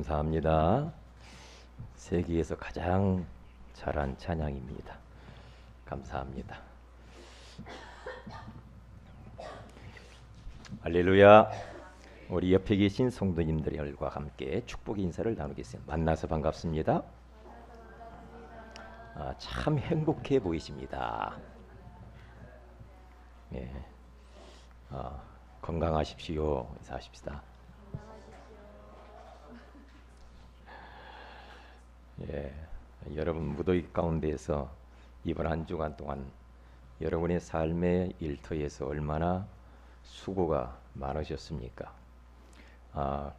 감사합니다. 세계에서 가장 잘한 찬양입니다. 감사합니다. 할렐루야. 우리 옆에 계신 성도님들과 함께 축복 인사를 나누겠습니다. 만나서 반갑습니다. 참 행복해 보이십니다. 예. 건강하십시오. 인사하십시다. 예, 여러분 무더위 가운데에서 이번 한 주간 동안 여러분의 삶의 일터에서 얼마나 수고가 많으셨습니까?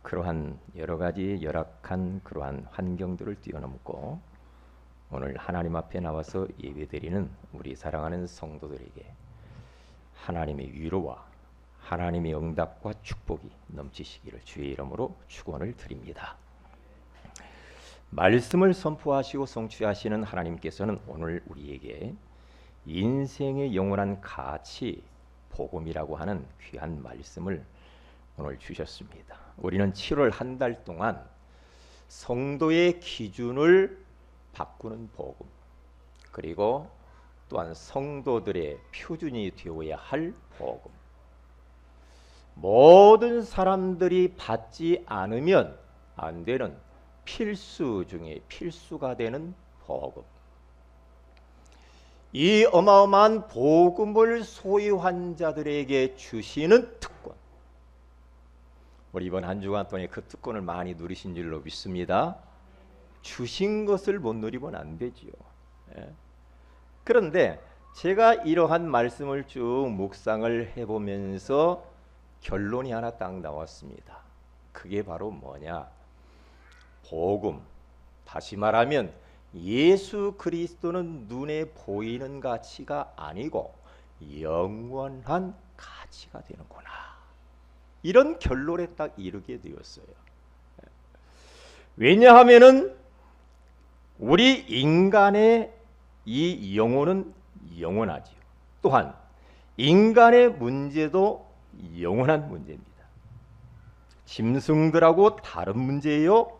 그러한 여러 가지 열악한 그러한 환경들을 뛰어넘고 오늘 하나님 앞에 나와서 예배드리는 우리 사랑하는 성도들에게 하나님의 위로와 하나님의 응답과 축복이 넘치시기를 주의 이름으로 축원을 드립니다. 말씀을 선포하시고 성취하시는 하나님께서는 오늘 우리에게 인생의 영원한 가치, 복음이라고 하는 귀한 말씀을 오늘 주셨습니다. 우리는 7월 한 달 동안 성도의 기준을 바꾸는 복음, 그리고 또한 성도들의 표준이 되어야 할 복음, 모든 사람들이 받지 않으면 안 되는 필수 중에 필수가 되는 복음, 이 어마어마한 복음을 소유한 자들에게 주시는 특권, 우리 이번 한 주간 동안에 그 특권을 많이 누리신 줄로 믿습니다. 주신 것을 못 누리면 안 되지요. 그런데 제가 이러한 말씀을 쭉 묵상을 해보면서 결론이 하나 딱 나왔습니다. 그게 바로 뭐냐? 복음, 다시 말하면 예수 그리스도는 눈에 보이는 가치가 아니고 영원한 가치가 되는구나, 이런 결론에 딱 이르게 되었어요. 왜냐하면은 우리 인간의 이 영혼은 영원하지요. 또한 인간의 문제도 영원한 문제입니다. 짐승들하고 다른 문제예요.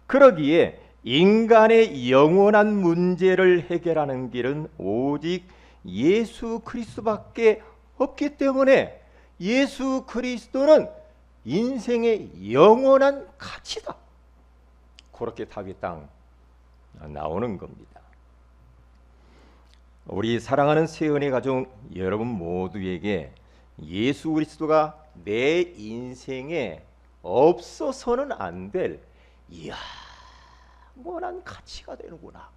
그러기에 인간의 영원한 문제를 해결하는 길은 오직 예수 그리스도밖에 없기 때문에 예수 그리스도는 인생의 영원한 가치다, 그렇게 답이 딱 나오는 겁니다. 우리 사랑하는 새은혜 가족 여러분 모두에게 예수 그리스도가 내 인생에 없어서는 안 될 영원한 가치가 되는구나,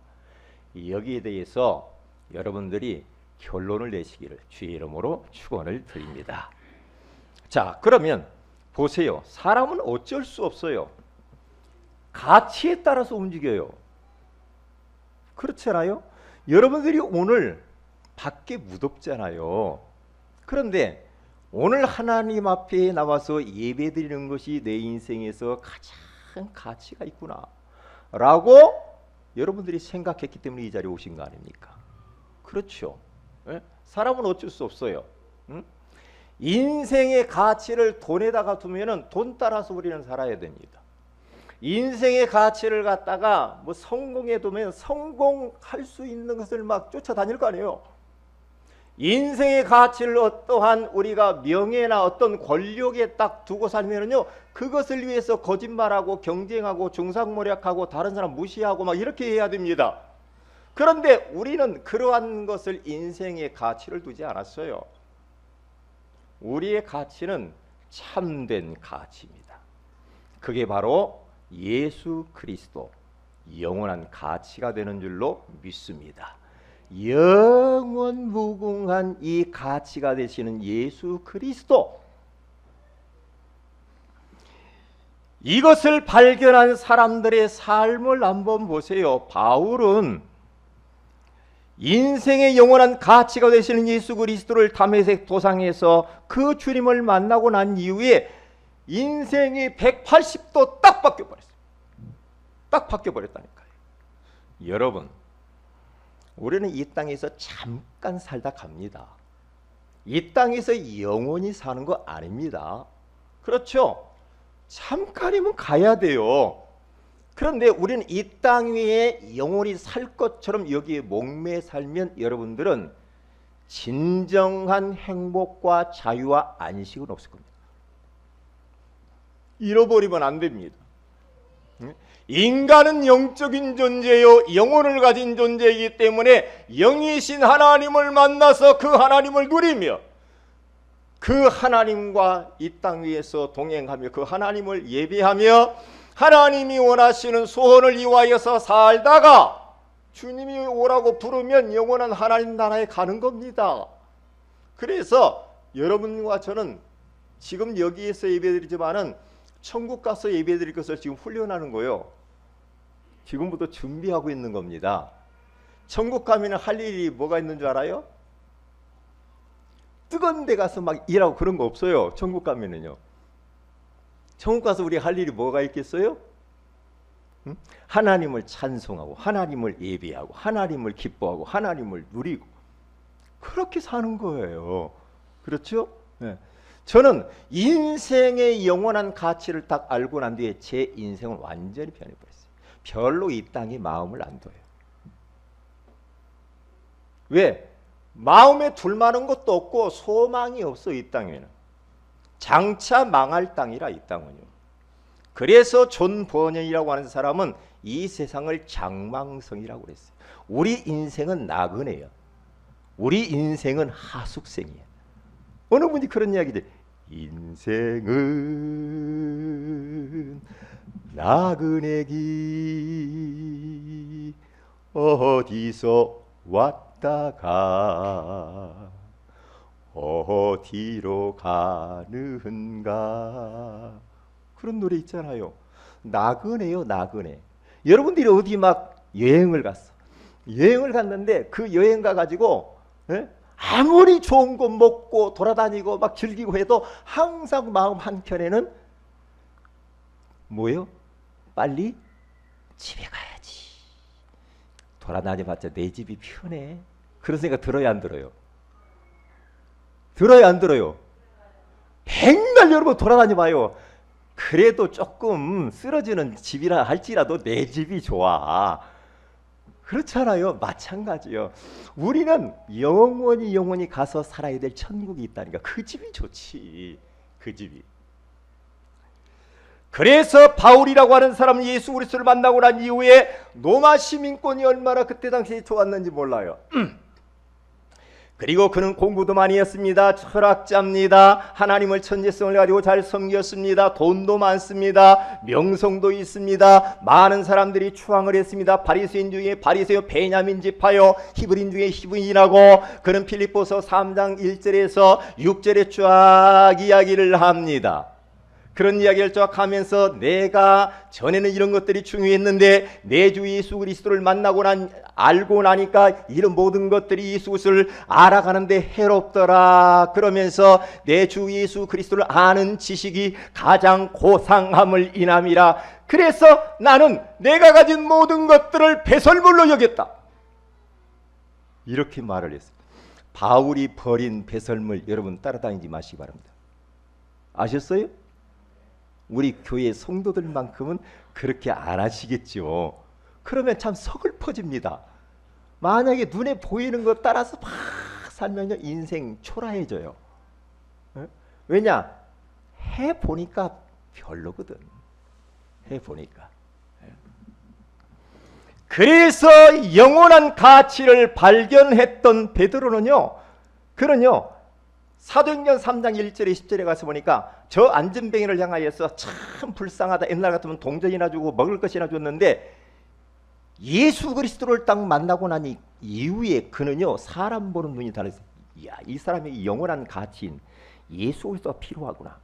여기에 대해서 여러분들이 결론을 내시기를 주의 이름으로 축원을 드립니다. 자, 그러면 보세요. 사람은 어쩔 수 없어요. 가치에 따라서 움직여요. 그렇잖아요. 여러분들이 오늘 밖에 무덥잖아요. 그런데 오늘 하나님 앞에 나와서 예배드리는 것이 내 인생에서 가장 가치가 있구나 라고 여러분들이 생각했기 때문에 이 자리에 오신 거 아닙니까? 그렇죠. 사람은 어쩔 수 없어요. 인생의 가치를 돈에다가 두면은 돈 따라서 우리는 살아야 됩니다. 인생의 가치를 갖다가 뭐 성공에 두면 성공할 수 있는 것을 막 쫓아다닐 거 아니에요. 인생의 가치를 어떠한 우리가 명예나 어떤 권력에 딱 두고 살면은요, 그것을 위해서 거짓말하고 경쟁하고 중상모략하고 다른 사람 무시하고 막 이렇게 해야 됩니다. 그런데 우리는 그러한 것을 인생의 가치를 두지 않았어요. 우리의 가치는 참된 가치입니다. 그게 바로 예수 그리스도, 영원한 가치가 되는 줄로 믿습니다. 영원 무궁한 이 가치가 되시는 예수 그리스도, 이것을 발견한 사람들의 삶을 한번 보세요. 바울은 인생의 영원한 가치가 되시는 예수 그리스도를 다메섹 도상에서 그 주님을 만나고 난 이후에 인생이 180도 딱 바뀌어버렸어요. 딱 바뀌어버렸다니까요. 여러분, 우리는 이 땅에서 잠깐 살다 갑니다. 이 땅에서 영원히 사는 거 아닙니다. 그렇죠? 잠깐이면 가야 돼요. 그런데 우리는 이 땅 위에 영원히 살 것처럼 여기에 목매어 살면 여러분들은 진정한 행복과 자유와 안식은 없을 겁니다. 잃어버리면 안 됩니다. 인간은 영적인 존재요, 영혼을 가진 존재이기 때문에 영이신 하나님을 만나서 그 하나님을 누리며 그 하나님과 이 땅 위에서 동행하며 그 하나님을 예배하며 하나님이 원하시는 소원을 이루어서 살다가 주님이 오라고 부르면 영원한 하나님 나라에 가는 겁니다. 그래서 여러분과 저는 지금 여기에서 예배드리지만은 천국 가서 예배드릴 것을 지금 훈련하는 거예요. 지금부터 준비하고 있는 겁니다. 천국 가면 할 일이 뭐가 있는 줄 알아요? 뜨거운 데 가서 막 일하고 그런 거 없어요. 천국 가면은요. 천국 가서 우리 할 일이 뭐가 있겠어요? 응? 하나님을 찬송하고 하나님을 예배하고 하나님을 기뻐하고 하나님을 누리고 그렇게 사는 거예요. 그렇죠? 네. 저는 인생의 영원한 가치를 딱 알고 난 뒤에 제 인생은 완전히 변해버렸어요. 별로 이 땅에 마음을 안 둬요. 왜? 마음에 둘 만한 것도 없고 소망이 없어. 이 땅에는 장차 망할 땅이라. 이 땅은요. 그래서 존 버년이라고 하는 사람은 이 세상을 장망성이라고 그랬어요. 우리 인생은 나그네요. 우리 인생은 하숙생이에요. 어느 분이 그런 이야기들, 인생은 나그네 길 어디서 왔다가 어디로 가는가, 그런 노래 있잖아요. 나그네요, 나그네. 여러분들이 어디 막 여행을 갔어. 여행을 갔는데 그 여행 가가지고 아무리 좋은 거 먹고 돌아다니고 막 즐기고 해도 항상 마음 한켠에는 뭐예요? 빨리 집에 가야지. 돌아다녀봤자 내 집이 편해. 그런 생각 들어요, 안 들어요? 들어요, 안 들어요? 백날 여러분 돌아다녀 봐요. 그래도 조금 쓰러지는 집이라 할지라도 내 집이 좋아. 그렇잖아요. 마찬가지요. 우리는 영원히 가서 살아야 될 천국이 있다니까. 그 집이 좋지. 그 집이. 그래서 바울이라고 하는 사람은 예수 그리스도를 만나고 난 이후에 로마 시민권이 얼마나 그때 당시에 좋았는지 몰라요. 그리고 그는 공부도 많이 했습니다. 철학자입니다. 하나님을 천재성을 가지고 잘 섬겼습니다. 돈도 많습니다. 명성도 있습니다. 많은 사람들이 추앙을 했습니다. 바리새인 중에 바리새요, 베냐민 지파요, 히브리인 중에 히브리인이라고. 그는 필립보서 3장 1절에서 6절에 쫙 이야기를 합니다. 그런 이야기를 쫙 하면서 내가 전에는 이런 것들이 중요했는데 내 주 예수 그리스도를 알고 나니까 이런 모든 것들이 예수 그리스도를 알아가는데 해롭더라. 그러면서 내 주 예수 그리스도를 아는 지식이 가장 고상함을 인함이라. 그래서 나는 내가 가진 모든 것들을 배설물로 여겼다. 이렇게 말을 했어요. 바울이 버린 배설물 여러분 따라다니지 마시기 바랍니다. 아셨어요? 우리 교회 성도들만큼은 그렇게 안 하시겠죠. 그러면 참 서글퍼집니다. 만약에 눈에 보이는 것 따라서 막 살면요 인생 초라해져요. 왜냐? 해보니까 별로거든. 해보니까. 그래서 영원한 가치를 발견했던 베드로는요, 그는요 사도행전 3장 1절에 10절에 가서 보니까 저 안전뱅이를 향하여서 참 불쌍하다. 옛날 같으면 동전이나 주고 먹을 것이나 줬는데 예수 그리스도를 딱 만나고 난 이후에 그는요 사람 보는 눈이 달라졌어요. 이야, 이 사람의 영원한 가치인 예수 그리스도가 필요하구나.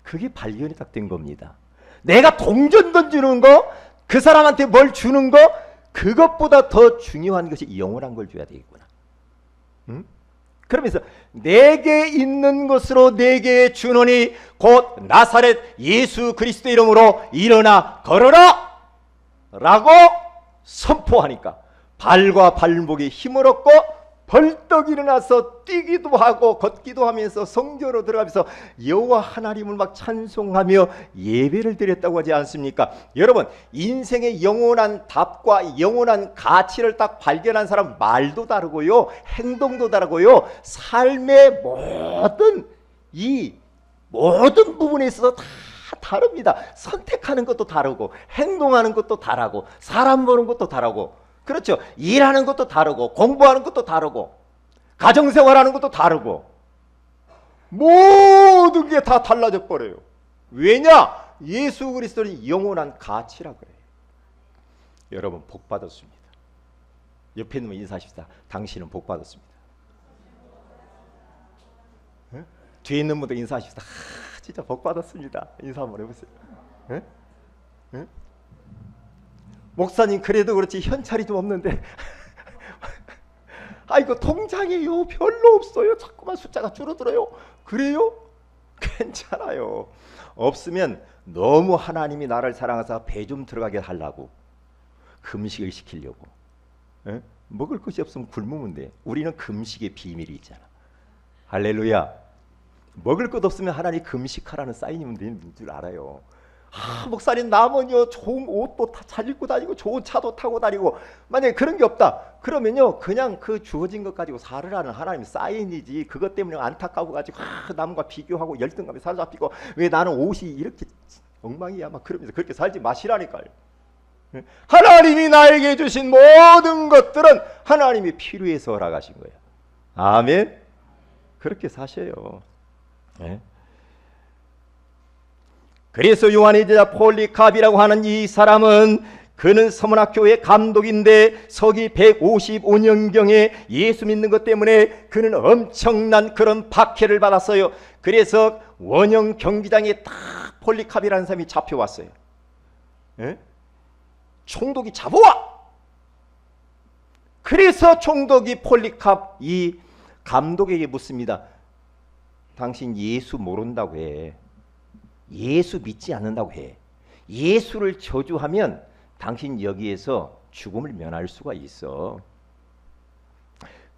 그게 발견이 딱 된 겁니다. 내가 동전 던지는 거, 그 사람한테 뭘 주는 거, 그것보다 더 중요한 것이 영원한 걸 줘야 되겠구나. 응? 그러면서 내게 있는 것으로 내게 주노니 곧 나사렛 예수 그리스도 이름으로 일어나 걸어라 라고 선포하니까 발과 발목에 힘을 얻고 벌떡 일어나서 뛰기도 하고 걷기도 하면서 성전으로 들어가면서 여호와 하나님을 막 찬송하며 예배를 드렸다고 하지 않습니까? 여러분, 인생의 영원한 답과 영원한 가치를 딱 발견한 사람, 말도 다르고요, 행동도 다르고요, 삶의 모든 부분에 있어서 다 다릅니다. 선택하는 것도 다르고, 행동하는 것도 다르고, 사람 보는 것도 다르고, 그렇죠. 일하는 것도 다르고, 공부하는 것도 다르고, 가정생활하는 것도 다르고, 모든 게 다 달라져 버려요. 왜냐? 예수 그리스도는 영원한 가치라 그래요. 여러분, 복 받았습니다. 옆에 있는 분 인사하십시다. 당신은 복 받았습니다. 네? 뒤에 있는 분도 인사하십시다. 진짜 복 받았습니다. 인사 한번 해보세요. 네? 네? 목사님, 그래도 그렇지 현찰이 좀 없는데 아이고, 통장에요 별로 없어요. 자꾸만 숫자가 줄어들어요. 그래요? 괜찮아요. 없으면 너무 하나님이 나를 사랑하사 배 좀 들어가게 하려고 금식을 시키려고. 에? 먹을 것이 없으면 굶으면 돼. 우리는 금식의 비밀이 있잖아. 할렐루야. 먹을 것 없으면 하나님 금식하라는 사인이면 되는 줄 알아요. 목사님, 남은요 좋은 옷도 잘 입고 다니고 좋은 차도 타고 다니고, 만약에 그런 게 없다 그러면요 그냥 그 주어진 것 가지고 살으라는 하나님의 사인이지, 그것 때문에 안타까워 가지고 남과 비교하고 열등감에 사로잡히고 왜 나는 옷이 이렇게 엉망이야 막 그러면서 그렇게 살지 마시라니까요. 하나님이 나에게 주신 모든 것들은 하나님이 필요해서 허락하신 거예요. 아멘. 그렇게 사셔요. 네? 그래서 요한의 제자 폴리캅이라고 하는 이 사람은, 그는 서문학교의 감독인데 서기 155년경에 예수 믿는 것 때문에 그는 엄청난 그런 박해를 받았어요. 그래서 원형 경기장에 딱 폴리캅이라는 사람이 잡혀왔어요. 예? 총독이 잡아와! 그래서 총독이 폴리캅 이 감독에게 묻습니다. 당신 예수 모른다고 해. 예수 믿지 않는다고 해. 예수를 저주하면 당신 여기에서 죽음을 면할 수가 있어.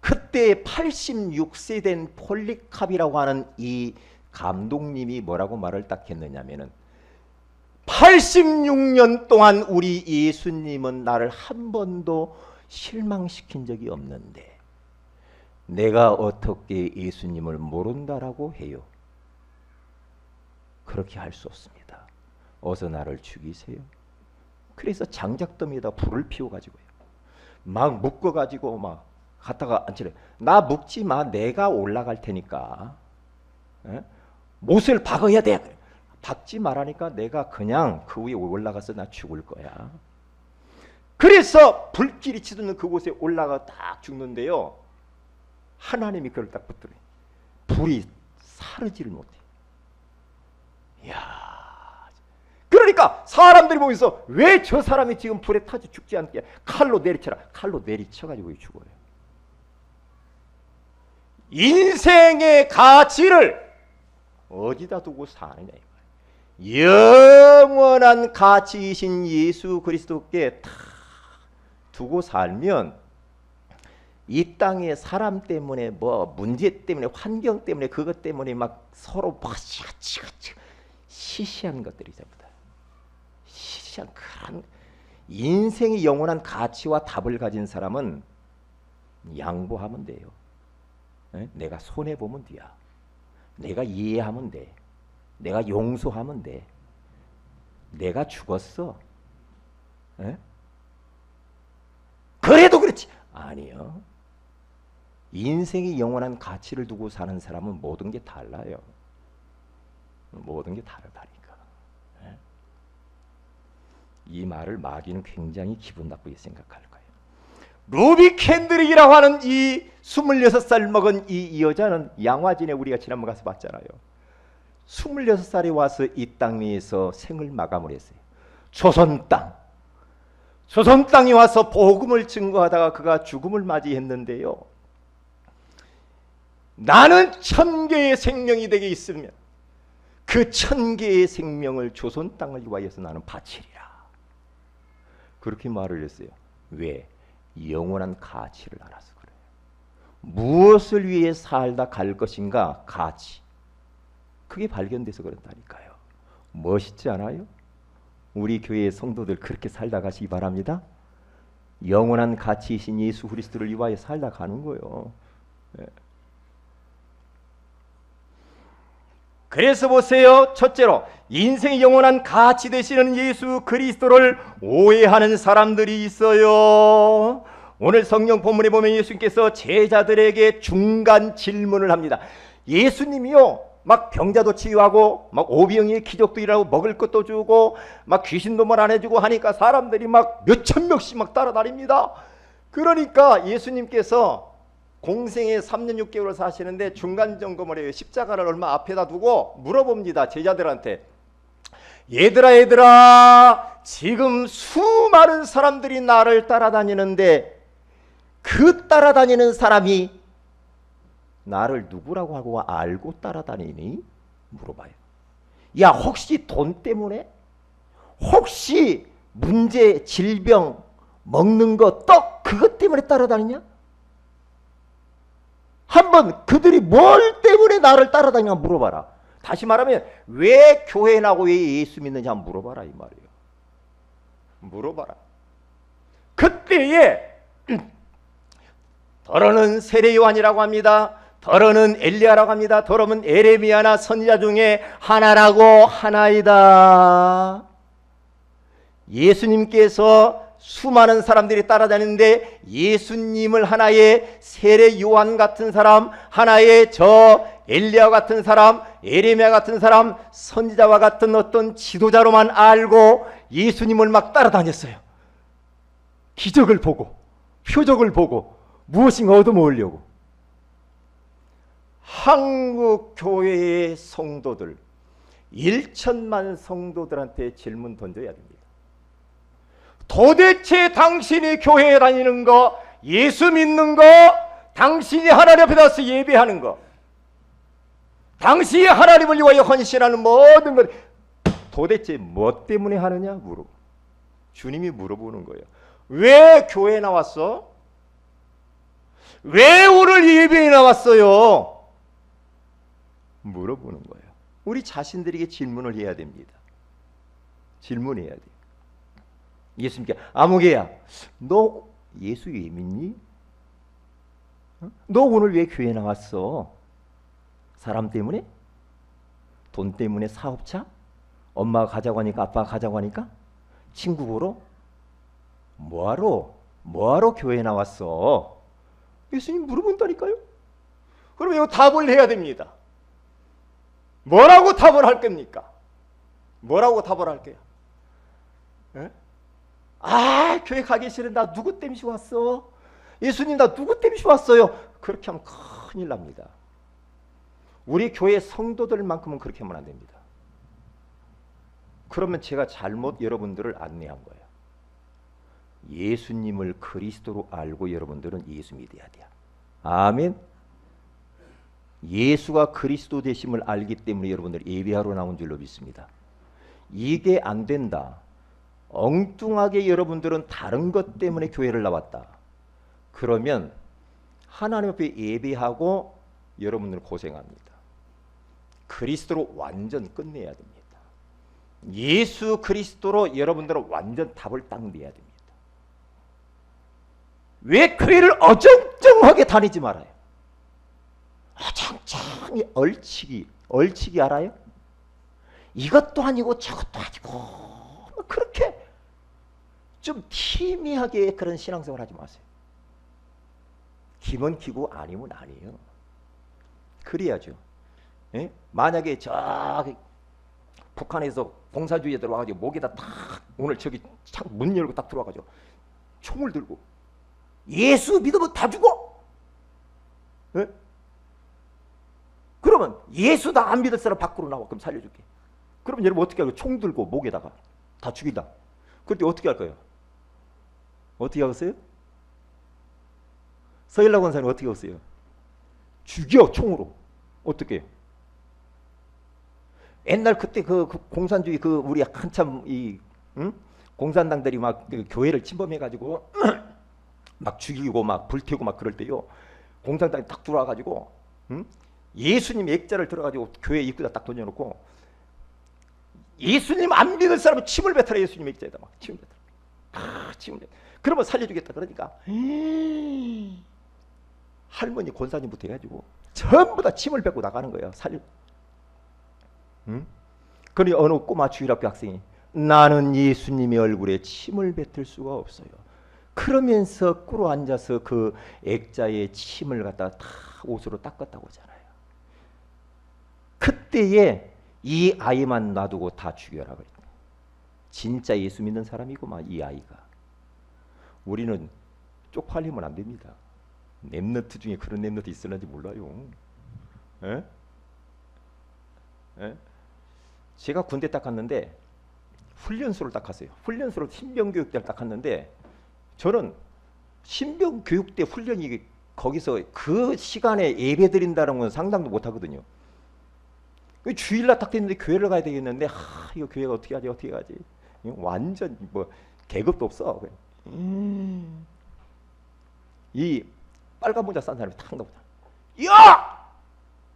그때 86세 된 폴리캅이라고 하는 이 감독님이 뭐라고 말을 딱 했느냐면은, 86년 동안 우리 예수님은 나를 한 번도 실망시킨 적이 없는데 내가 어떻게 예수님을 모른다라고 해요? 그렇게 할 수 없습니다. 어서 나를 죽이세요. 그래서 장작더미에다 불을 피워가지고요, 막 묶어가지고 막 갖다가 앉히래. 나 묶지 마. 내가 올라갈 테니까. 에? 못을 박아야 돼. 박지 말라니까 내가 그냥 그 위에 올라가서 나 죽을 거야. 그래서 불길이 치솟는 그곳에 올라가 딱 죽는데요, 하나님이 그걸 딱 붙들어요. 불이 사르지를 못해. 이야, 그러니까 사람들이 보면서 왜 저 사람이 지금 불에 타지 죽지 않게 칼로 내리쳐라. 칼로 내리쳐가지고 죽어요. 인생의 가치를 어디다 두고 사느냐 이거예요. 영원한 가치이신 예수 그리스도께 다 두고 살면 이 땅에 사람 때문에 뭐 문제 때문에 환경 때문에 그것 때문에 막 서로 시시한 것들이 전부 다 시시한 그런 인생의 영원한 가치와 답을 가진 사람은 양보하면 돼요. 에? 내가 손해 보면 돼야. 내가 이해하면 돼. 내가 용서하면 돼. 내가 죽었어. 에? 그래도 그렇지. 아니요. 인생의 영원한 가치를 두고 사는 사람은 모든 게 달라요. 모든 게 다르다니까. 이 말을 마귀는 굉장히 기분 나쁘게 생각할 거예요. 루비 캔드릭이라고 하는 이 26살 먹은 이 여자는 양화진에 우리가 지난번 가서 봤잖아요. 26살에 와서 이 땅 위에서 생을 마감을 했어요. 조선 땅에 와서 복음을 증거하다가 그가 죽음을 맞이했는데요, 나는 1000개의 생명이 되게 있으면 그 1000개의 생명을 조선 땅을 위하여서 나는 바치리라. 그렇게 말을 했어요. 왜? 영원한 가치를 알아서 그래요. 무엇을 위해 살다 갈 것인가? 가치. 그게 발견돼서 그런다니까요. 멋있지 않아요? 우리 교회의 성도들 그렇게 살다 가시기 바랍니다. 영원한 가치이신 예수 그리스도를 위하여 살다 가는 거예요. 예. 그래서 보세요. 첫째로 인생의 영원한 가치 되시는 예수 그리스도를 오해하는 사람들이 있어요. 오늘 성경 본문에 보면 예수님께서 제자들에게 중간 질문을 합니다. 예수님이요, 막 병자도 치유하고 막 오병이의 기적도 일하고 먹을 것도 주고 막 귀신도 말 안 해주고 하니까 사람들이 막 몇천 명씩 막 따라다닙니다. 그러니까 예수님께서 공생에 3년 6개월을 사시는데 중간 점검을 해요. 십자가를 얼마 앞에다 두고 물어봅니다. 제자들한테. 얘들아 지금 수많은 사람들이 나를 따라다니는데 그 따라다니는 사람이 나를 누구라고 하고 알고 따라다니니? 물어봐요. 야, 혹시 돈 때문에? 혹시 문제, 질병, 먹는 거, 떡 그것 때문에 따라다니냐? 한번 그들이 뭘 때문에 나를 따라다니냐 물어봐라. 다시 말하면 왜 교회 나고 왜 예수 믿는지 한번 물어봐라 이 말이에요. 물어봐라. 그때에 더러는 세례 요한이라고 합니다. 더러는 엘리야라고 합니다. 더러는 에레미야나 선지자 중에 하나라고 하나이다. 예수님께서 수많은 사람들이 따라다니는데 예수님을 하나의 세례 요한 같은 사람, 하나의 저 엘리야 같은 사람, 에레미야 같은 사람, 선지자와 같은 어떤 지도자로만 알고 예수님을 막 따라다녔어요. 기적을 보고 표적을 보고 무엇인가 얻어먹으려고. 한국 교회의 성도들 1천만 성도들한테 질문 던져야 됩니다. 도대체 당신이 교회에 다니는 거, 예수 믿는 거, 당신이 하나님 앞에 나서 예배하는 거, 당신이 하나님을 위하여 헌신하는 모든 것 도대체 뭐 때문에 하느냐 물어. 주님이 물어보는 거예요. 왜 교회에 나왔어? 왜 오늘 예배에 나왔어요? 물어보는 거예요. 우리 자신들에게 질문을 해야 됩니다. 질문해야 돼요. 예수님께 아무개야, 너 예수 왜 믿니? 너 오늘 왜 교회 나왔어? 사람 때문에? 돈 때문에? 사업차? 엄마가 가자고 하니까 아빠가 가자고 하니까? 친구 보러? 뭐하러 교회에 나왔어? 예수님 물어본다니까요. 그럼 이거 답을 해야 됩니다. 뭐라고 답을 할 겁니까? 뭐라고 답을 할게요? 에? 아, 교회 가기 싫은 나 누구 때문에 왔어? 예수님 나 누구 때문에 왔어요? 그렇게 하면 큰일 납니다. 우리 교회 성도들만큼은 그렇게 하면 안 됩니다. 그러면 제가 잘못 여러분들을 안내한 거예요. 예수님을 그리스도로 알고 여러분들은 예수 믿어야 돼요. 아멘. 예수가 그리스도 되심을 알기 때문에 여러분들 예배하러 나온 줄로 믿습니다. 이게 안 된다. 엉뚱하게 여러분들은 다른 것 때문에 교회를 나왔다. 그러면 하나님 앞에 예배하고 여러분들 고생합니다. 그리스도로 완전 끝내야 됩니다. 예수 그리스도로 여러분들은 완전 답을 딱 내야 됩니다. 왜 교회를 어정쩡하게 다니지 말아요? 어정쩡히 얼치기 알아요? 이것도 아니고 저것도 아니고 그렇게 좀 희미하게 그런 신앙생활 하지 마세요. 기면 기고 아니면 아니에요. 그래야죠. 예? 만약에 저기 북한에서 공산주의에 들어와가지고 목에다 탁 오늘 저기 문 열고 딱 들어와가지고 총을 들고 예수 믿으면 다 죽어. 예? 그러면 예수 나 안 믿을 사람 밖으로 나와. 그럼 살려줄게. 그럼 여러분 어떻게 할까요? 총 들고 목에다가 다 죽인다. 그럴 때 어떻게 할 거예요? 어떻게 하겠어요? 서일락 원사님 어떻게 하겠어요? 죽여 총으로. 어떻게? 옛날 그때 그 공산주의 우리 한참 공산당들이 막 그 교회를 침범해가지고 막 죽이고 막 불태우고 막 그럴 때요. 공산당에 딱 들어와가지고 예수님 액자를 들어가지고 교회 입구에다 딱 던져놓고 예수님 안 믿을 사람은 침을 뱉어라. 예수님 액자에다 막 침을 뱉어라. 침을 뱉어라. 그러면 살려주겠다. 그러니까 할머니 권사님부터 해가지고 전부 다 침을 뱉고 나가는 거예요. 그러니 어느 꼬마 주일학교 학생이 나는 예수님의 얼굴에 침을 뱉을 수가 없어요. 그러면서 꿇어 앉아서 그 액자에 침을 갖다가 다 옷으로 닦았다고 하잖아요. 그때에 이 아이만 놔두고 다 죽여라 그랬다. 진짜 예수 믿는 사람이구만 이 아이가. 우리는 쪽팔리면 안 됩니다. 랩너트 중에 그런 랩너트 있을는지 몰라요. 에? 에? 제가 군대 딱 갔는데 훈련소를 딱 갔어요. 훈련소로 신병교육대를 딱 갔는데 저는 신병교육대 훈련이 거기서 그 시간에 예배 드린다는 건 상상도 못 하거든요. 주일날 딱 됐는데 교회를 가야 되겠는데 이거 교회가 어떻게 하지? 완전 뭐 계급도 없어. 이 빨간 모자 싼 사람이 탁 나오잖아. 야!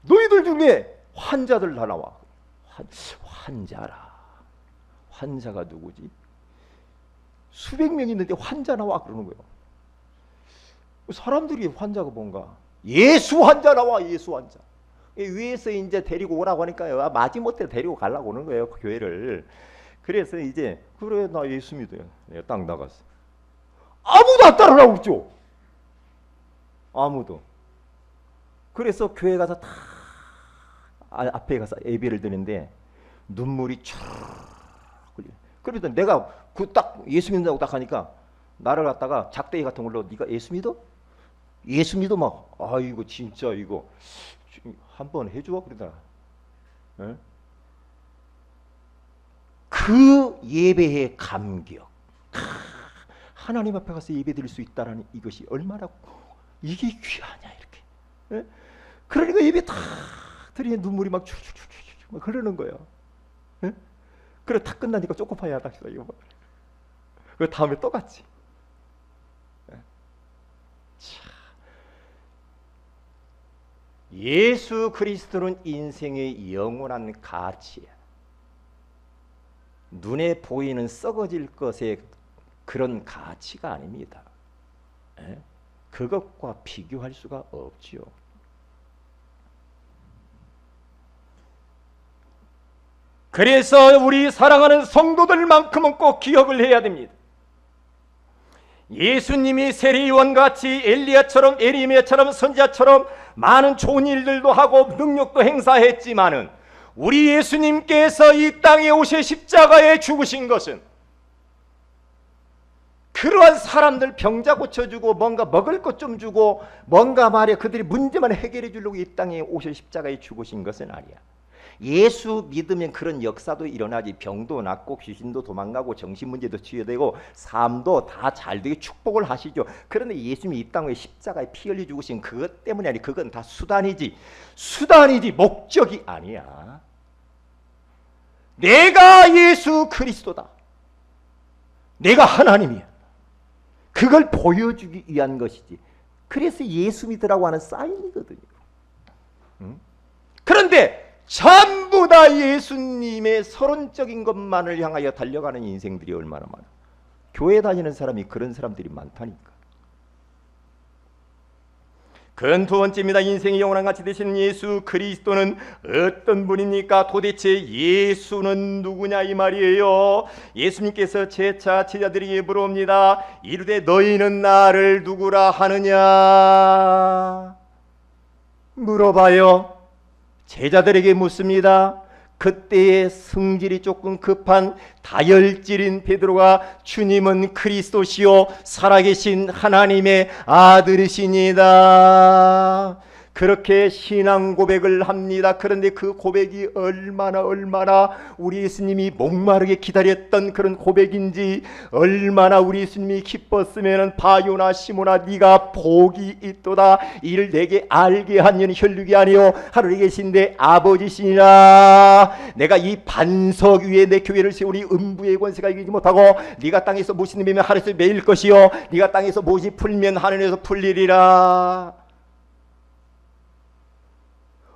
너희들 중에 환자들 다 나와. 환자라. 환자가 누구지? 수백 명 있는데 환자 나와 그러는 거예요. 사람들이 환자가 뭔가? 예수 환자 나와. 예수 환자. 위에서 이제 데리고 오라고 하니까요. 마지못해 데리고 가려고 오는 거예요. 그 교회를. 그래서 이제 그래 나 예수 믿어요. 내가 딱 나갔어. 아무도 안 따라오죠. 아무도. 그래서 교회 가서 다 앞에 가서 예배를 드는데 눈물이 촤 흘려. 그래서 내가 그 딱 예수 믿는다고 딱 하니까 나를 갖다가 작대기 같은 걸로 네가 예수 믿어? 예수 믿어 막 아이고 진짜 이거 한번 해줘 그러더라. 에? 그 예배의 감격. 하나님 앞에 가서 예배 드릴 수 있다라는 이것이 얼마나 이게 귀하냐 이렇게. 에? 그러니까 예배 다 드리는 눈물이 막 추추추추 막 흐르는 거예요. 에? 그래 다 끝나니까 쪼꼬파야 딱 이거. 그 다음에 또 갔지. 예수 그리스도는 인생의 영원한 가치야. 눈에 보이는 썩어질 것의 그런 가치가 아닙니다. 에? 그것과 비교할 수가 없지요. 그래서 우리 사랑하는 성도들만큼은 꼭 기억을 해야 됩니다. 예수님이 세리요한같이 엘리야처럼 에리미야처럼 선지자처럼 많은 좋은 일들도 하고 능력도 행사했지만은 우리 예수님께서 이 땅에 오셔 십자가에 죽으신 것은 그러한 사람들 병자 고쳐주고 뭔가 먹을 것 좀 주고 뭔가 말이야 그들이 문제만 해결해 주려고 이 땅에 오셔 십자가에 죽으신 것은 아니야. 예수 믿으면 그런 역사도 일어나지. 병도 낫고 귀신도 도망가고 정신 문제도 치유되고 삶도 다 잘되게 축복을 하시죠. 그런데 예수님이 이 땅에 십자가에 피 흘려 죽으신 그것 때문이 아니. 그건 다 수단이지 목적이 아니야. 내가 예수 그리스도다. 내가 하나님이야. 그걸 보여주기 위한 것이지. 그래서 예수 믿으라고 하는 사인이거든요. 그런데 전부 다 예수님의 서론적인 것만을 향하여 달려가는 인생들이 얼마나 많아. 교회 다니는 사람이 그런 사람들이 많다니까. 그건 두 번째입니다. 인생의 영원한 가치 되시는 예수 그리스도는 어떤 분입니까? 도대체 예수는 누구냐 이 말이에요. 예수님께서 제차 제자들에게 물어옵니다. 이르되 너희는 나를 누구라 하느냐? 물어봐요. 제자들에게 묻습니다. 그때의 성질이 조금 급한 다혈질인 베드로가 주님은 그리스도시요 살아계신 하나님의 아들이시니다. 그렇게 신앙 고백을 합니다. 그런데 그 고백이 얼마나 우리 예수님이 목마르게 기다렸던 그런 고백인지, 얼마나 우리 예수님이 기뻤으면 바요나 시모나 네가 복이 있도다. 이를 내게 알게 한 이는 혈육이 아니요 하늘에 계신데 아버지시니라. 내가 이 반석 위에 내 교회를 세우니 음부의 권세가 이기지 못하고, 네가 땅에서 무엇이 내면 하늘에서 매일 것이요 네가 땅에서 무엇이 풀면 하늘에서 풀리리라.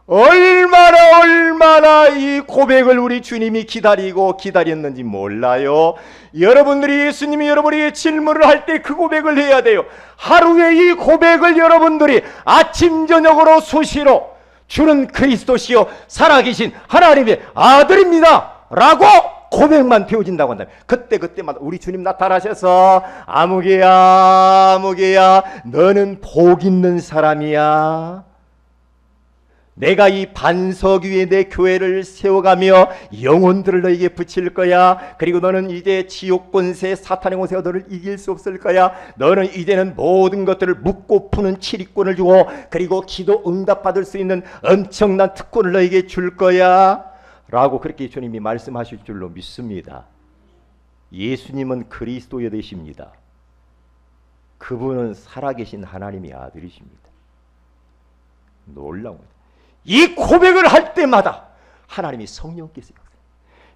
얼마나 이 고백을 우리 주님이 기다렸는지 몰라요. 여러분들이 예수님이 여러분에게 질문을 할 때 그 고백을 해야 돼요. 하루에 이 고백을 여러분들이 아침 저녁으로 수시로 주는 그리스도시요 살아계신 하나님의 아들입니다 라고 고백만 되어진다고 한다면 그때마다 우리 주님 나타나셔서 아무개야 너는 복 있는 사람이야. 내가 이 반석 위에 내 교회를 세워가며 영혼들을 너에게 붙일 거야. 그리고 너는 이제 지옥 권세 사탄의 권세가 너를 이길 수 없을 거야. 너는 이제는 모든 것들을 묻고 푸는 치리권을 주고 그리고 기도 응답받을 수 있는 엄청난 특권을 너에게 줄 거야 라고 그렇게 주님이 말씀하실 줄로 믿습니다. 예수님은 그리스도여 되십니다. 그분은 살아계신 하나님의 아들이십니다. 놀라운 거죠. 이 고백을 할 때마다 하나님이 성령께서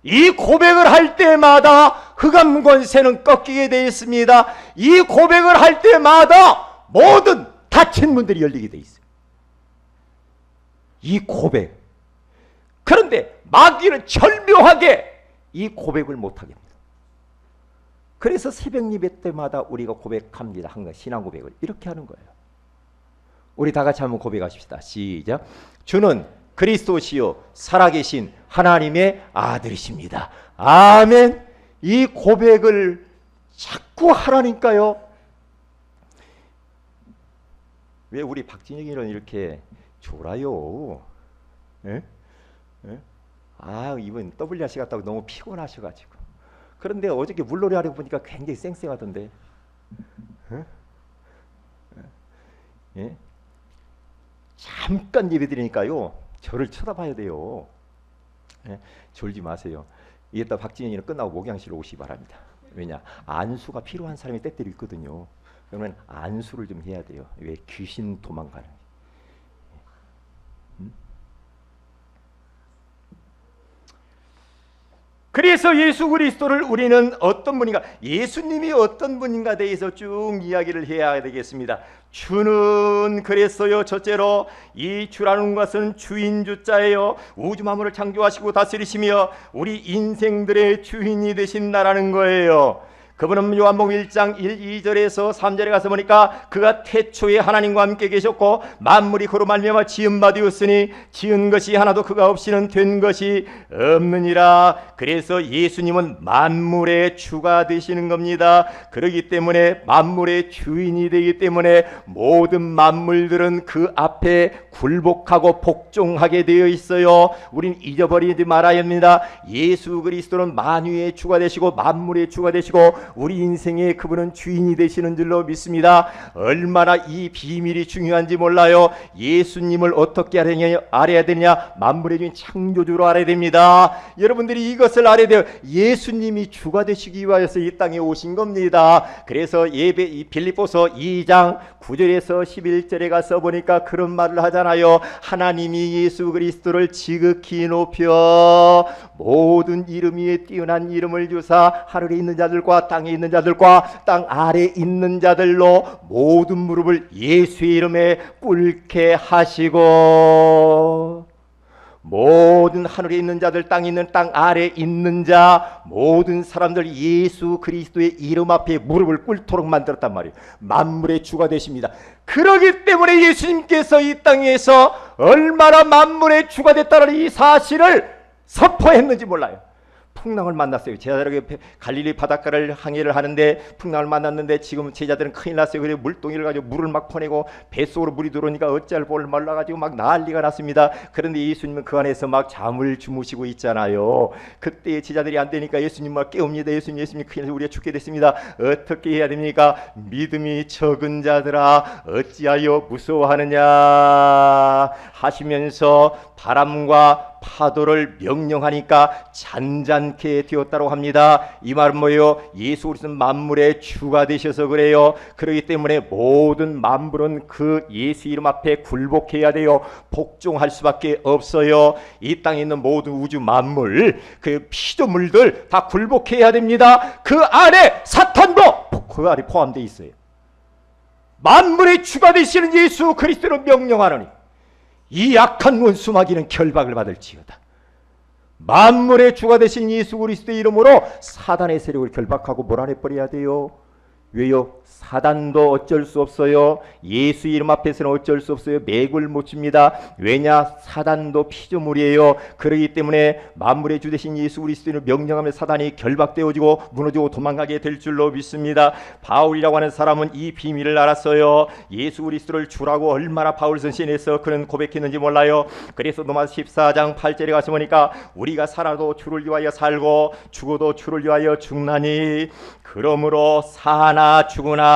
이 고백을 할 때마다 흑암 권세는 꺾이게 되어 있습니다. 이 고백을 할 때마다 모든 닫힌 문들이 열리게 되어 있어요. 이 고백. 그런데 마귀는 절묘하게 이 고백을 못하게 합니다. 그래서 새벽 예배 때마다 우리가 고백합니다. 항상 신앙 고백을 이렇게 하는 거예요. 우리 다 같이 한번 고백하십시다. 시작. 주는 그리스도시요 살아계신 하나님의 아들이십니다. 아멘. 이 고백을 자꾸 하라니까요. 왜 우리 박진영이는 이렇게 졸아요? 예? 예? 아, 이번 WRC 갔다고 너무 피곤하셔가지고. 그런데 어저께 물놀이 하려고 보니까 굉장히 쌩쌩하던데. 예? 예? 잠깐 예배 드리니까요 저를 쳐다봐야 돼요. 예? 졸지 마세요. 이따 박진현이는 끝나고 목양실로 오시기 바랍니다. 왜냐? 안수가 필요한 사람이 때때로 있거든요. 그러면 안수를 좀 해야 돼요. 왜? 귀신 도망가는. 그래서 예수 그리스도를 우리는 어떤 분인가, 예수님이 어떤 분인가 대해서 쭉 이야기를 해야 되겠습니다. 주는 그랬어요. 첫째로 이 주라는 것은 주인 주자예요. 우주 만물을 창조하시고 다스리시며 우리 인생들의 주인이 되신다라는 거예요. 그분은 요한복음 1장 1, 2절에서 3절에 가서 보니까 그가 태초에 하나님과 함께 계셨고 만물이 그로 말미암아 지은 바 되었으니 지은 것이 하나도 그가 없이는 된 것이 없느니라. 그래서 예수님은 만물의 주가 되시는 겁니다. 그렇기 때문에 만물의 주인이 되기 때문에 모든 만물들은 그 앞에 굴복하고 복종하게 되어 있어요. 우린 잊어버리지 말아야 합니다. 예수 그리스도는 만유의 주가 되시고 만물의 주가 되시고 우리 인생에 그분은 주인이 되시는 줄로 믿습니다. 얼마나 이 비밀이 중요한지 몰라요. 예수님을 어떻게 알아야 되냐? 만물의 주인 창조주로 알아야 됩니다. 여러분들이 이것을 알아야 돼요. 예수님이 주가 되시기 위하여서 이 땅에 오신 겁니다. 그래서 예배 빌립보서 2장 9절에서 11절에 가서 보니까 그런 말을 하잖아요. 하나님이 예수 그리스도를 지극히 높여 모든 이름 위에 뛰어난 이름을 주사 하늘에 있는 자들과 땅에 있는 자들과 땅 아래에 있는 자들로 모든 무릎을 예수의 이름에 꿇게 하시고 모든 하늘에 있는 자들, 땅에 있는 땅 아래에 있는 자 모든 사람들 예수 그리스도의 이름 앞에 무릎을 꿇도록 만들었단 말이에요. 만물의 주가 되십니다. 그러기 때문에 예수님께서 이 땅에서 얼마나 만물의 주가 됐다는 이 사실을 선포했는지 몰라요. 풍랑을 만났어요. 제자들에게 갈릴리 바닷가를 항해를 하는데 풍랑을 만났는데 지금 제자들은 큰일 났어요. 그래서 물동이를 가지고 물을 막 퍼내고 뱃속으로 물이 들어오니까 어찌할 볼 몰라가지고 막 난리가 났습니다. 그런데 예수님은 그 안에서 막 잠을 주무시고 있잖아요. 그때 제자들이 안 되니까 예수님 막 깨웁니다. 예수님 큰일 나서 우리가 죽게 됐습니다. 어떻게 해야 됩니까? 믿음이 적은 자들아 어찌하여 무서워하느냐 하시면서 바람과 파도를 명령하니까 잔잔케 되었다고 합니다. 이 말은 뭐예요? 예수 그리스도는 만물의 주가 되셔서 그래요. 그렇기 때문에 모든 만물은 그 예수 이름 앞에 굴복해야 돼요. 복종할 수밖에 없어요. 이 땅에 있는 모든 우주 만물, 그 피조물들 다 굴복해야 됩니다. 그 안에 사탄도 그 안에 포함되어 있어요. 만물의 주가 되시는 예수 그리스도를 명령하노니 이 악한 원수 마귀는 결박을 받을지어다. 만물의 주가 되신 예수 그리스도의 이름으로 사단의 세력을 결박하고 몰아내버려야 돼요. 왜요? 사단도 어쩔 수 없어요. 예수 이름 앞에서는 어쩔 수 없어요. 맥을 못 칩니다. 왜냐? 사단도 피조물이에요. 그렇기 때문에 만물의 주 되신 예수 그리스도를 명령하면 사단이 결박되어지고 무너지고 도망가게 될 줄로 믿습니다. 바울이라고 하는 사람은 이 비밀을 알았어요. 예수 그리스도를 주라고 얼마나 바울 선신해서 그는 고백했는지 몰라요. 그래서 로마 14장 8절에 가서 보니까 우리가 살아도 주를 위하여 살고 죽어도 주를 위하여 죽나니 그러므로 사나 죽으나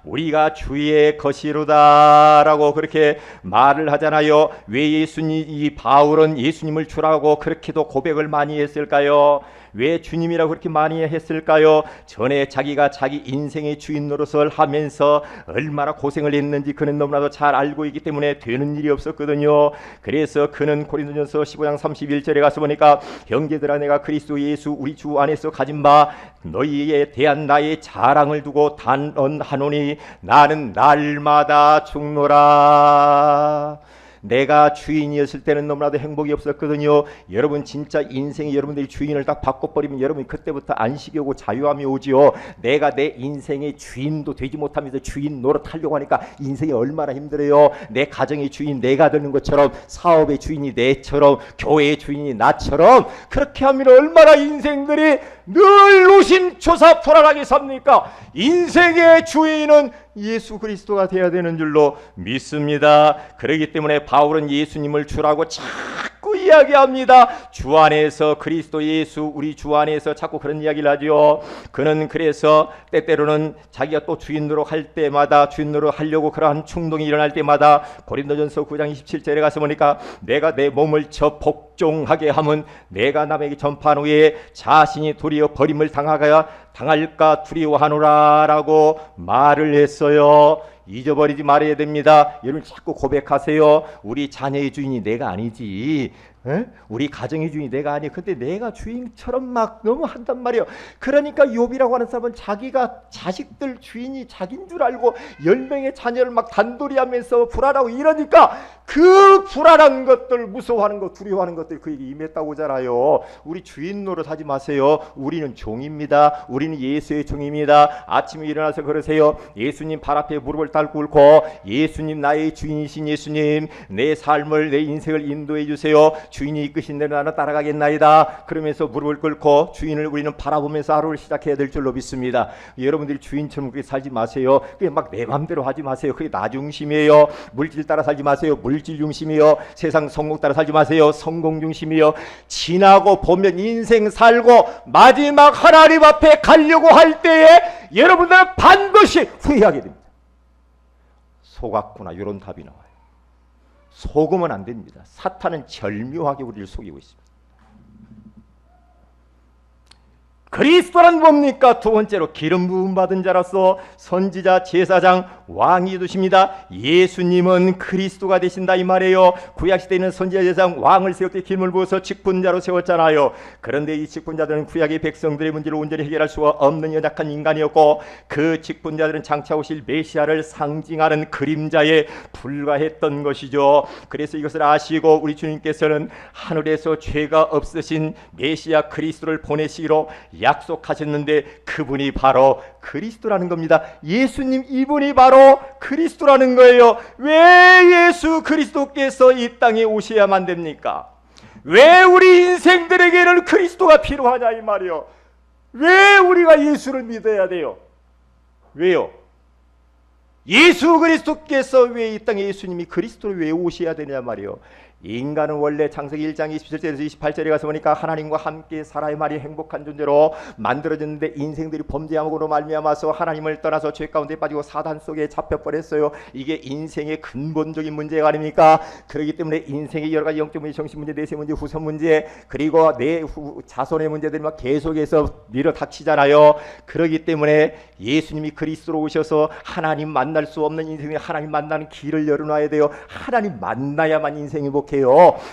우리가 주의 것이로다 라고 그렇게 말을 하잖아요. 왜 이 바울은 예수님을 주라고 그렇게도 고백을 많이 했을까요? 왜 주님이라고 그렇게 많이 했을까요? 전에 자기가 자기 인생의 주인 노릇을 하면서 얼마나 고생을 했는지 그는 너무나도 잘 알고 있기 때문에 되는 일이 없었거든요. 그래서 그는 고린도전서 15장 31절에 가서 보니까 형제들아 내가 그리스도 예수 우리 주 안에서 가진 바 너희에 대한 나의 자랑을 두고 단언하노니 나는 날마다 죽노라. 내가 주인이었을 때는 너무나도 행복이 없었거든요. 여러분 진짜 인생이 여러분들이 주인을 딱 바꿔버리면 여러분이 그때부터 안식이 오고 자유함이 오지요. 내가 내 인생의 주인도 되지 못하면서 주인 노릇하려고 하니까 인생이 얼마나 힘들어요. 내 가정의 주인 내가 되는 것처럼 사업의 주인이 내처럼 교회의 주인이 나처럼 그렇게 하면 얼마나 인생들이 늘 노심초사 불안하게 삽니까? 인생의 주인은 예수 그리스도가 되어야 되는 줄로 믿습니다. 그렇기 때문에 바울은 예수님을 주라고 자꾸 이야기합니다. 주 안에서 그리스도 예수 우리 주 안에서 자꾸 그런 이야기를 하죠. 그는 그래서 때때로는 자기가 또 주인 노릇할 때마다 주인 노릇하려고 그러한 충동이 일어날 때마다 고린도전서 9장 27절에 가서 보니까 내가 내 몸을 저 복종하게 하면 내가 남에게 전파한 후에 자신이 도리어 버림을 당할까 두려워하노라 라고 말을 했어요. 잊어버리지 말아야 됩니다. 여러분 자꾸 고백하세요. 우리 자녀의 주인이 내가 아니지. 우리 가정의 주인이 내가 아니에요. 근데 내가 주인처럼 막 너무 한단 말이에요. 그러니까 욥이라고 하는 사람은 자기가 자식들 주인이 자기인 줄 알고 10명의 자녀를 막 단돌이 하면서 불안하고 이러니까 그 불안한 것들, 무서워하는 것, 두려워하는 것들이 그에게 임했다고 하잖아요. 우리 주인 노릇하지 마세요. 우리는 종입니다. 우리는 예수의 종입니다. 아침에 일어나서 그러세요. 예수님 발 앞에 무릎을 꿇고 예수님 나의 주인이신 예수님 내 삶을 내 인생을 인도해 주세요. 주인이 이끄신 대로 나는 따라가겠나이다. 그러면서 무릎을 꿇고 주인을 우리는 바라보면서 하루를 시작해야 될 줄로 믿습니다. 여러분들이 주인처럼 그렇게 살지 마세요. 그냥 막 내 맘대로 하지 마세요. 그게 나 중심이에요. 물질 따라 살지 마세요. 물질 중심이요. 세상 성공 따라 살지 마세요. 성공 중심이요. 지나고 보면 인생 살고 마지막 하나님 앞에 가려고 할 때에 여러분들은 반드시 후회하게 됩니다. 속았구나 이런 답이 나와요. 속으면 안 됩니다. 사탄은 절묘하게 우리를 속이고 있습니다. 그리스도란 뭡니까? 두 번째로 기름 부음 받은 자로서 선지자, 제사장, 왕이 되십니다. 예수님은 그리스도가 되신다 이 말이에요. 구약시대에는 선지자, 제사장, 왕을 세울 때 기름을 부어서 직분자로 세웠잖아요. 그런데 이 직분자들은 구약의 백성들의 문제를 온전히 해결할 수가 없는 연약한 인간이었고 그 직분자들은 장차 오실 메시아를 상징하는 그림자에 불과했던 것이죠. 그래서 이것을 아시고 우리 주님께서는 하늘에서 죄가 없으신 메시아 그리스도를 보내시기로 약속하셨는데 그분이 바로 그리스도라는 겁니다. 예수님 이분이 바로 그리스도라는 거예요. 왜 예수 그리스도께서 이 땅에 오셔야만 됩니까? 왜 우리 인생들에게는 그리스도가 필요하냐 이 말이요. 왜 우리가 예수를 믿어야 돼요? 왜요? 예수 그리스도께서 왜 이 땅에 예수님이 그리스도를 왜 오셔야 되냐 말이요. 인간은 원래 창세기 1장 27절에서 28절에 가서 보니까 하나님과 함께 살아야 말이 행복한 존재로 만들어졌는데 인생들이 범죄함으로 말미암아서 하나님을 떠나서 죄 가운데 빠지고 사단 속에 잡혀버렸어요. 이게 인생의 근본적인 문제가 아닙니까? 그렇기 때문에 인생의 여러 가지 영적 문제, 정신 문제, 내세 문제, 후선 문제 그리고 내 자손의 문제들이 막 계속해서 밀어닥치잖아요. 그렇기 때문에 예수님이 그리스도로 오셔서 하나님 만날 수 없는 인생에 하나님 만나는 길을 열어놔야 돼요. 하나님 만나야만 인생이 행복해요.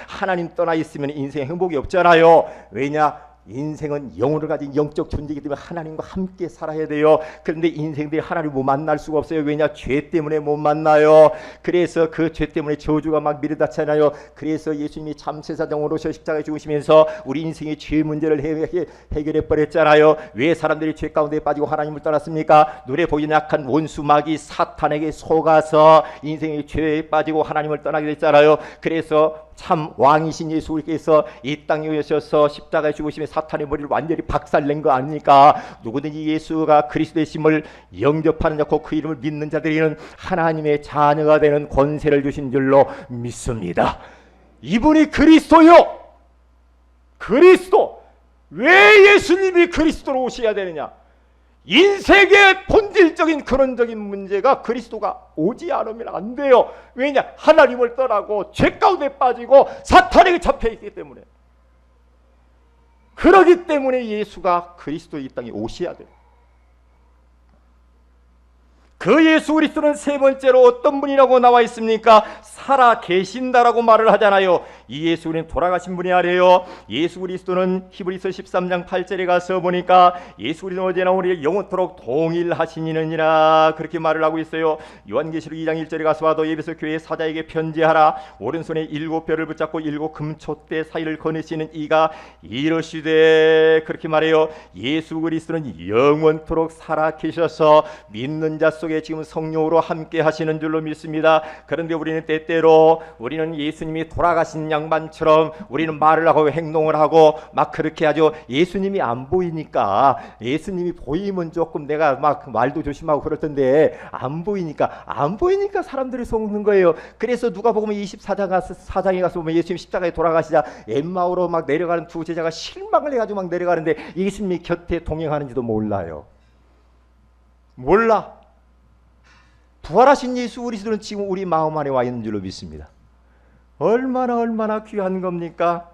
하나님 떠나 있으면 인생 행복이 없잖아요. 왜냐? 인생은 영혼을 가진 영적 존재이기 때문에 하나님과 함께 살아야 돼요. 그런데 인생들이 하나님을 만날 수가 없어요. 왜냐? 죄 때문에 못 만나요. 그래서 그 죄 때문에 저주가 막 밀어닥잖아요. 그래서 예수님이 참 세사정으로 십자가에 죽으시면서 우리 인생의 죄 문제를 해결해 버렸잖아요. 왜 사람들이 죄 가운데 빠지고 하나님을 떠났습니까? 눈에 보이는 악한 원수 마귀 사탄에게 속아서 인생의 죄에 빠지고 하나님을 떠나게 됐잖아요. 그래서 참 왕이신 예수 그리스도께서 이 땅에 오셔서 십자가에 죽으시며 사탄의 머리를 완전히 박살낸 거 아닙니까? 누구든지 예수가 그리스도의 심을 영접하는 자고 그 이름을 믿는 자들에게는 하나님의 자녀가 되는 권세를 주신 줄로 믿습니다. 이분이 그리스도요. 그리스도. 왜 예수님이 그리스도로 오셔야 되느냐? 인생의 본질적인 근원적인 문제가 그리스도가 오지 않으면 안 돼요. 왜냐? 하나님을 떠나고 죄 가운데 빠지고 사탄에게 잡혀있기 때문에. 그러기 때문에 예수가 그리스도 이 땅에 오셔야 돼요. 그 예수 그리스도는 세 번째로 어떤 분이라고 나와 있습니까? 살아 계신다라고 말을 하잖아요. 이 예수 그리스도는 돌아가신 분이 아니에요. 예수 그리스도는 히브리서 13장 8절에 가서 보니까 예수 그리스도는 어제나 오늘 영원토록 동일하시니라 그렇게 말을 하고 있어요. 요한계시록 2장 1절에 가서 봐도 에베소 교회 사자에게 편지하라. 오른손에 7별을 붙잡고 7 금촛대 사이를 거느시는 이가 이르시되 그렇게 말해요. 예수 그리스도는 영원토록 살아 계셔서 믿는 자 속에 지금 성령으로 함께 하시는 줄로 믿습니다. 그런데 우리는 때때로 우리는 예수님이 돌아가신 양반처럼 우리는 말을 하고 행동을 하고 막 그렇게 하죠. 예수님이 안 보이니까, 예수님이 보이면 조금 내가 막 말도 조심하고 그럴 텐데 안 보이니까 사람들이 속는 거예요. 그래서 누가복음 24장에 가서 보면 예수님 십자가에 돌아가시자 엠마오로 막 내려가는 두 제자가 실망을 해가지고 막 내려가는데 예수님이 곁에 동행하는지도 몰라요. 몰라. 부활하신 예수 그리스도는 지금 우리 마음 안에 와 있는 줄로 믿습니다. 얼마나 귀한 겁니까?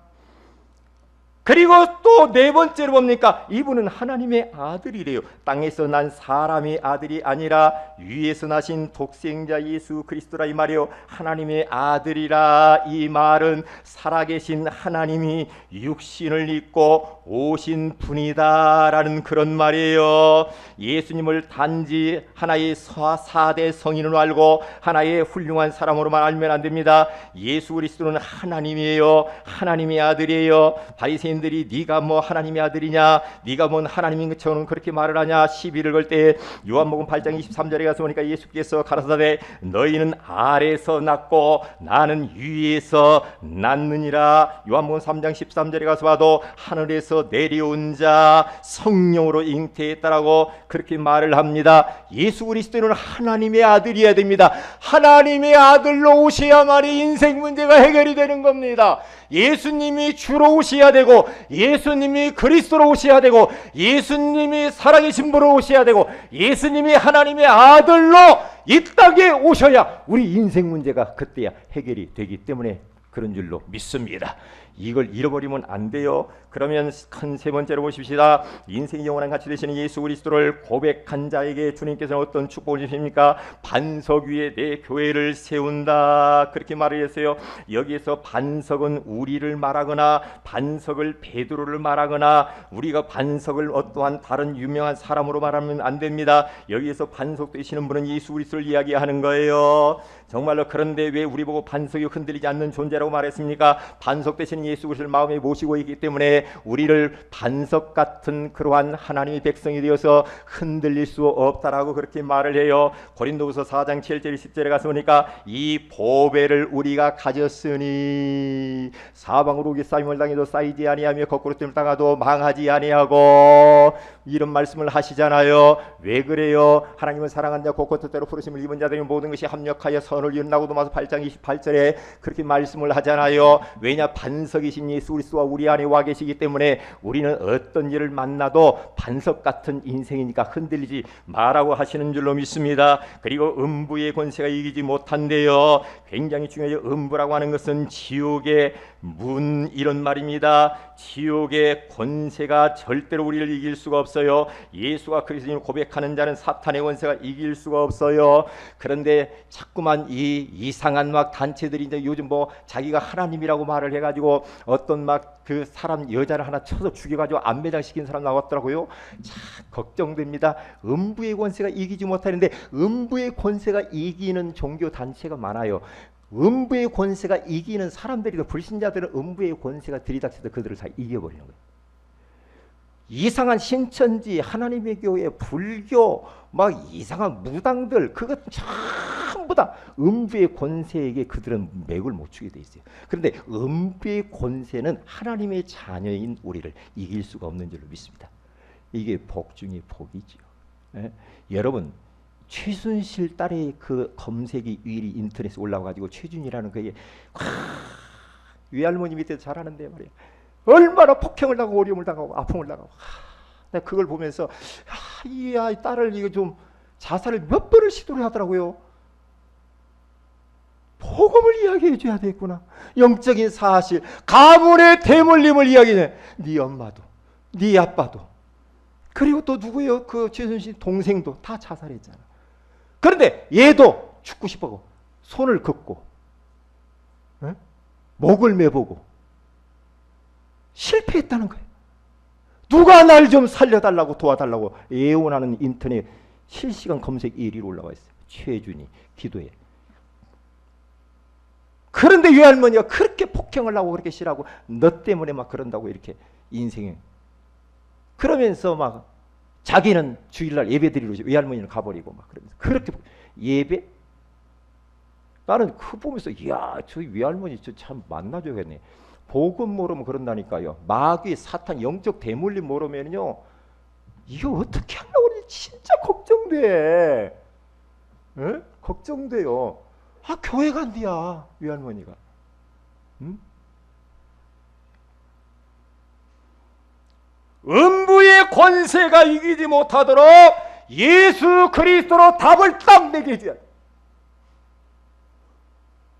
그리고 또 네 번째로 뭡니까? 이분은 하나님의 아들이래요. 땅에서 난 사람의 아들이 아니라 위에서 나신 독생자 예수 그리스도라 이 말이요. 하나님의 아들이라 이 말은 살아계신 하나님이 육신을 입고 오신 분이다라는 그런 말이에요. 예수님을 단지 하나의 4대 성인으로 알고 하나의 훌륭한 사람으로만 알면 안 됩니다. 예수 그리스도는 하나님이에요. 하나님의 아들이에요. 바리새인들이 네가 뭐 하나님의 아들이냐, 네가 뭔 하나님인 것처럼 그렇게 말을 하냐 시비를 걸 때 요한복음 8장 23절에 가서 보니까 예수께서 가라사대 너희는 아래에서 났고 나는 위에서 났느니라. 요한복음 3장 13절에 가서 봐도 하늘에서 내려온 자 성령으로 잉태했다라고 그렇게 말을 합니다. 예수 그리스도는 하나님의 아들이어야 됩니다. 하나님의 아들로 오셔야만이 인생 문제가 해결이 되는 겁니다. 예수님이 주로 오셔야 되고, 예수님이 그리스도로 오셔야 되고, 예수님이 살아계신 분으로 오셔야 되고, 예수님이 하나님의 아들로 이 땅에 오셔야 우리 인생 문제가 그때야 해결이 되기 때문에 그런 줄로 믿습니다. 이걸 잃어버리면 안 돼요. 그러면 큰 세 번째로 보십시다. 인생의 영원한 가치 되시는 예수 그리스도를 고백한 자에게 주님께서는 어떤 축복을 주십니까? 반석 위에 내 교회를 세운다 그렇게 말을 했어요. 여기에서 반석은 우리를 말하거나 반석을 베드로를 말하거나 우리가 반석을 어떠한 다른 유명한 사람으로 말하면 안 됩니다. 여기에서 반석 되시는 분은 예수 그리스도를 이야기하는 거예요. 정말로. 그런데 왜 우리 보고 반석이 흔들리지 않는 존재라고 말했습니까? 반석 되시는 예수 그리스도를 마음에 모시고 있기 때문에 우리를 반석 같은 그러한 하나님의 백성이 되어서 흔들릴 수 없다라고 그렇게 말을 해요. 고린도후서 4장 7절 10절에 가서 보니까 이 보배를 우리가 가졌으니 사방으로 오기 쌓임을 당해도 쌓이지 아니하며 거꾸로 뜸을 당하도 망하지 아니하고 이런 말씀을 하시잖아요. 왜 그래요? 하나님을 사랑하는 자 곧 뜻대로 부르심을 입은 자들이 모든 것이 합력하여 선을 이룬다고 도마서 8장 28절에 그렇게 말씀을 하잖아요. 왜냐? 반석이신 예수 그리스도가 우리 안에 와 계시기 때문에 우리는 어떤 일을 만나도 반석 같은 인생이니까 흔들리지 마라고 하시는 줄로 믿습니다. 그리고 음부의 권세가 이기지 못한대요. 굉장히 중요해요. 음부라고 하는 것은 지옥의 이런 말입니다. 지옥의 권세가 절대로 우리를 이길 수가 없어요. 예수가 그리스도인을 고백하는 자는 사탄의 권세가 이길 수가 없어요. 그런데 자꾸만 이 이상한 막 단체들이 이제 요즘 뭐 자기가 하나님이라고 말을 해가지고 어떤 막 그 사람 여자를 하나 쳐서 죽여가지고 안매장시킨 사람 나왔더라고요. 참 걱정됩니다. 음부의 권세가 이기지 못하는데 음부의 권세가 이기는 종교 단체가 많아요. 음부의 권세가 이기는 사람들이, 불신자들은 음부의 권세가 들이닥쳐서 그들을 다 이겨버리는 거예요. 이상한 신천지, 하나님의 교회, 불교, 막 이상한 무당들, 그것 전부 다 음부의 권세에게 그들은 맥을 못 추게 돼 있어요. 그런데 음부의 권세는 하나님의 자녀인 우리를 이길 수가 없는 줄로 믿습니다. 이게 복 중에 복이죠. 예? 여러분, 최순실 딸의 그 검색이 일이 인터넷에 올라와가지고 최준이라는 그게 외할머니 밑에서 잘하는데 말이야. 얼마나 폭행을 당하고 어려움을 당하고 아픔을 당하고. 내가 그걸 보면서 이 딸을 이거 좀 자살을 몇 번을 시도를 하더라고요. 복음을 이야기해 줘야 되겠구나. 영적인 사실, 가문의 대물림을 이야기해. 네 엄마도, 네 아빠도, 그리고 또 누구예요? 그 최순실 동생도 다 자살했잖아. 그런데 얘도 죽고 싶어고 손을 긋고 목을 매보고 실패했다는 거예요. 누가 날 좀 살려달라고 도와달라고 애원하는 인터넷 실시간 검색 1위로 올라와 있어요. 최준이 기도해. 그런데 외할머니가 그렇게 폭행을 하고 그렇게 싫어하고 너 때문에 막 그런다고 이렇게 인생에 그러면서 막 자기는 주일날 예배 드리러 외할머니는 가버리고 막 그러면서 그렇게 예배? 나는 그 보면서 이야 저 외할머니 저 참 만나줘야겠네. 복음 모르면 그런다니까요. 마귀 사탄 영적 대물림 모르면요 이거 어떻게 하려고 그러지? 진짜 걱정돼. 에? 걱정돼요. 아 교회 간디야 외할머니가. 응? 음부의 권세가 이기지 못하도록 예수 그리스도로 답을 딱 내게 해줘야 돼.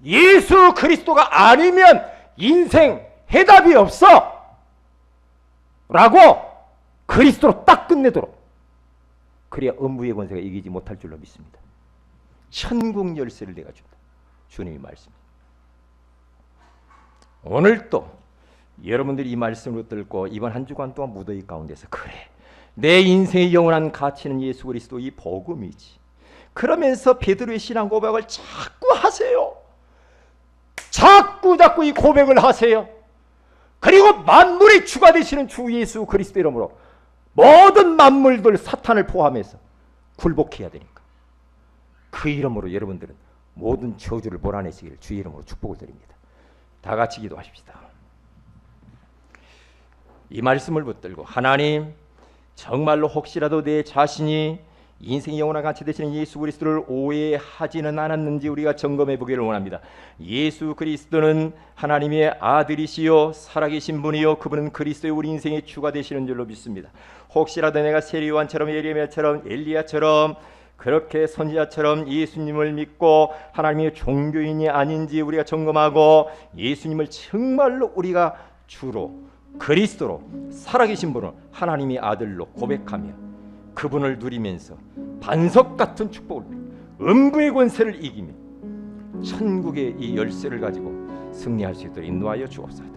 예수 그리스도가 아니면 인생 해답이 없어 라고 그리스도로 딱 끝내도록, 그래야 음부의 권세가 이기지 못할 줄로 믿습니다. 천국 열쇠를 내가 준다. 주님이 말씀입니다. 오늘 또 여러분들이 이 말씀을 듣고 이번 한 주간 동안 무더위 가운데서 그래 내 인생의 영원한 가치는 예수 그리스도 이 복음이지. 그러면서 베드로의 신앙 고백을 자꾸 하세요. 자꾸 이 고백을 하세요. 그리고 만물의 주가 되시는 주 예수 그리스도 이름으로 모든 만물들 사탄을 포함해서 굴복해야 되니까 그 이름으로 여러분들은 모든 저주를 몰아내시기를 주의 이름으로 축복을 드립니다. 다 같이 기도하십시다. 이 말씀을 붙들고 하나님 정말로 혹시라도 내 자신이 인생의 영원한 가치 되시는 예수 그리스도를 오해하지는 않았는지 우리가 점검해 보기를 원합니다. 예수 그리스도는 하나님의 아들이시요 살아계신 분이요 그분은 그리스도의 우리 인생의 주가 되시는 줄로 믿습니다. 혹시라도 내가 세리요한처럼 예레미야처럼 엘리야처럼 그렇게 선지자처럼 예수님을 믿고 하나님의 종교인이 아닌지 우리가 점검하고 예수님을 정말로 우리가 주로 그리스도로 살아계신 분을 하나님의 아들로 고백하며 그분을 누리면서 반석 같은 축복을 음부의 권세를 이기며 천국의 이 열쇠를 가지고 승리할 수 있도록 인도하여 주옵소서.